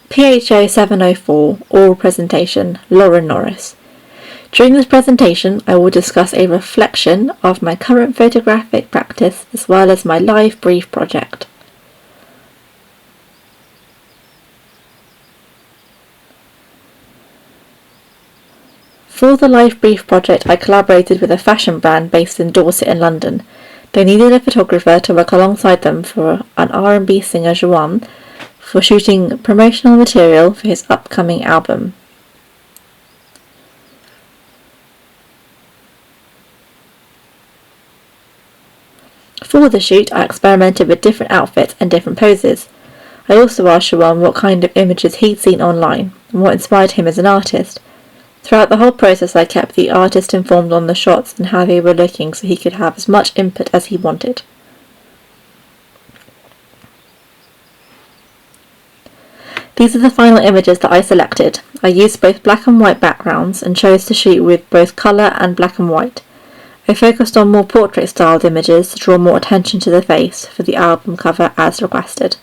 PHO704 Oral Presentation, Laura Norris. During this presentation, I will discuss a reflection of my current photographic practice as well as my live brief project. For the live brief project, I collaborated with a fashion brand based in Dorset in London. They needed a photographer to work alongside them for an R&B singer, Juan, for shooting promotional material for his upcoming album. For the shoot, I experimented with different outfits and different poses. I also asked Juan what kind of images he'd seen online and what inspired him as an artist. Throughout the whole process, I kept the artist informed on the shots and how they were looking so he could have as much input as he wanted. These are the final images that I selected. I used both black and white backgrounds and chose to shoot with both colour and black and white. I focused on more portrait-styled images to draw more attention to the face for the album cover as requested.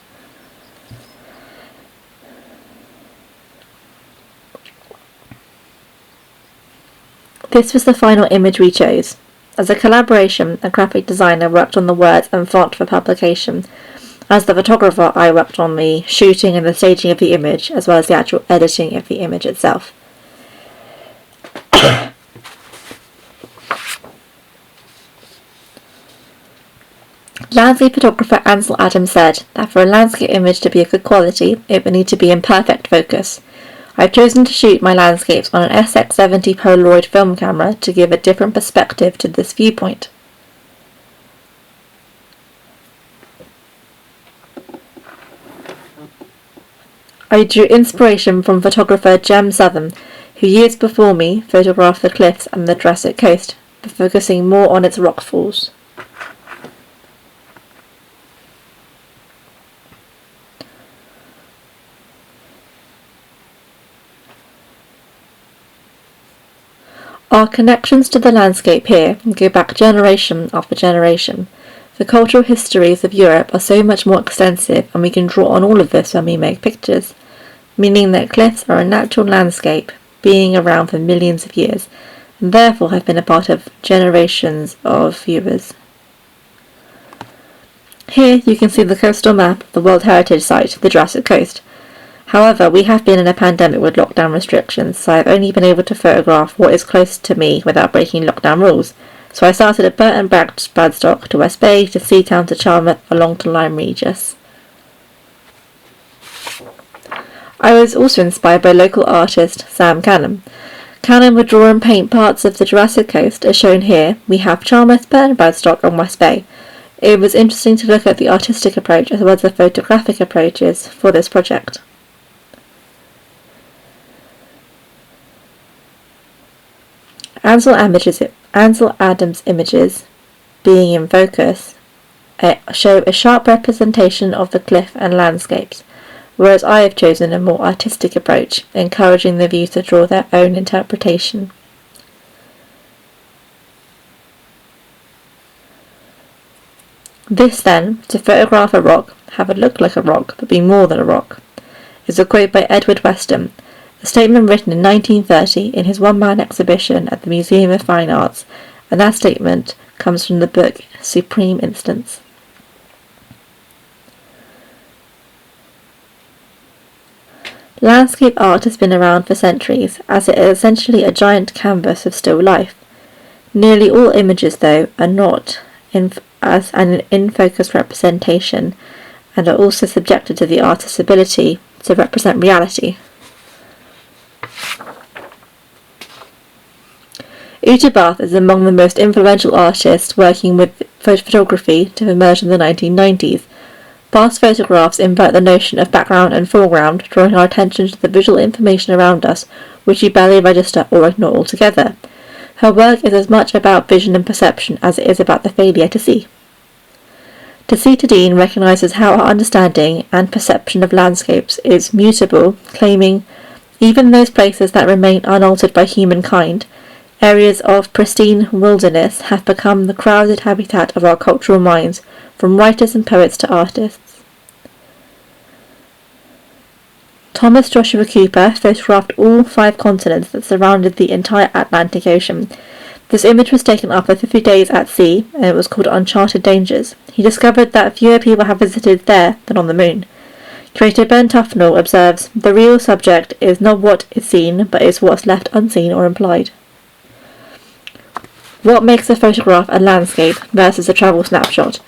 This was the final image we chose. As a collaboration, a graphic designer worked on the words and font for publication. As the photographer, I worked on the shooting and the staging of the image, as well as the actual editing of the image itself. Landscape photographer Ansel Adams said that for a landscape image to be of good quality, it would need to be in perfect focus. I've chosen to shoot my landscapes on an SX70 Polaroid film camera to give a different perspective to this viewpoint. I drew inspiration from photographer Jem Southern, who years before me photographed the cliffs and the Jurassic coast, but focusing more on its rockfalls. Our connections to the landscape here go back generation after generation. The cultural histories of Europe are so much more extensive, and we can draw on all of this when we make pictures, meaning that cliffs are a natural landscape, being around for millions of years, and therefore have been a part of generations of viewers. Here you can see the coastal map of the World Heritage Site, the Jurassic Coast. However, we have been in a pandemic with lockdown restrictions, so I've only been able to photograph what is close to me without breaking lockdown rules. So I started at Burton Bradstock to West Bay to Seatown to Charmouth along to Lyme Regis. I was also inspired by local artist Sam Cannon. Cannon would draw and paint parts of the Jurassic Coast, as shown here. We have Charmouth, Burton Bradstock and West Bay. It was interesting to look at the artistic approach as well as the photographic approaches for this project. Ansel Adams' images, being in focus, show a sharp representation of the cliff and landscapes, whereas I have chosen a more artistic approach, encouraging the viewer to draw their own interpretation. This then, to photograph a rock, have it look like a rock, but be more than a rock, is a quote by Edward Weston, a statement written in 1930 in his one-man exhibition at the Museum of Fine Arts, and that statement comes from the book Supreme Instance. Landscape art has been around for centuries, as it is essentially a giant canvas of still life. Nearly all images, though, are not as an in-focus representation, and are also subjected to the artist's ability to represent reality. Uta Bath is among the most influential artists working with photography to emerge in the 1990s. Bath's photographs invite the notion of background and foreground, drawing our attention to the visual information around us, which we barely register or ignore altogether. Her work is as much about vision and perception as it is about the failure to see. Tacita Dean recognises how our understanding and perception of landscapes is mutable, claiming, even those places that remain unaltered by humankind, areas of pristine wilderness have become the crowded habitat of our cultural minds, from writers and poets to artists. Thomas Joshua Cooper photographed all 5 continents that surrounded the entire Atlantic Ocean. This image was taken after 50 days at sea, and it was called Uncharted Dangers. He discovered that fewer people have visited there than on the moon. Curator Ben Tufnell observes, "The real subject is not what is seen, but is what's left unseen or implied." What makes a photograph a landscape versus a travel snapshot?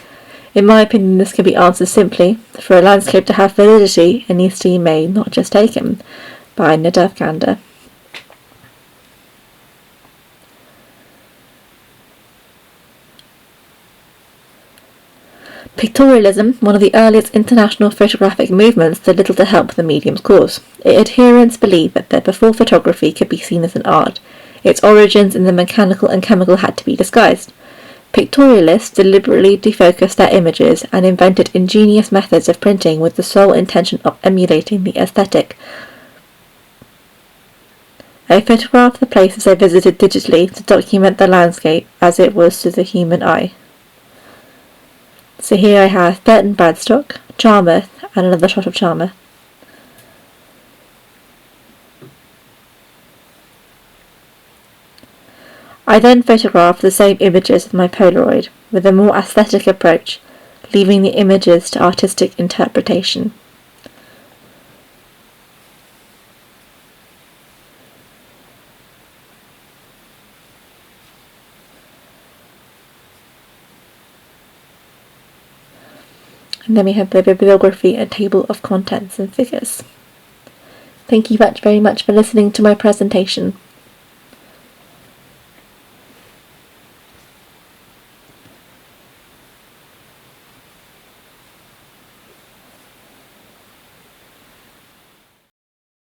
In my opinion, this can be answered simply. For a landscape to have validity, it needs to be made, not just taken, by Nadav Gander. Pictorialism, one of the earliest international photographic movements, did little to help the medium's cause. Its adherents believed that before photography could be seen as an art, its origins in the mechanical and chemical had to be disguised. Pictorialists deliberately defocused their images and invented ingenious methods of printing with the sole intention of emulating the aesthetic. I photographed the places I visited digitally to document the landscape as it was to the human eye. So here I have Burton Bradstock, Charmouth, and another shot of Charmouth. I then photographed the same images with my Polaroid, with a more aesthetic approach, leaving the images to artistic interpretation. And then we have the bibliography and table of contents and figures. Thank you very much for listening to my presentation.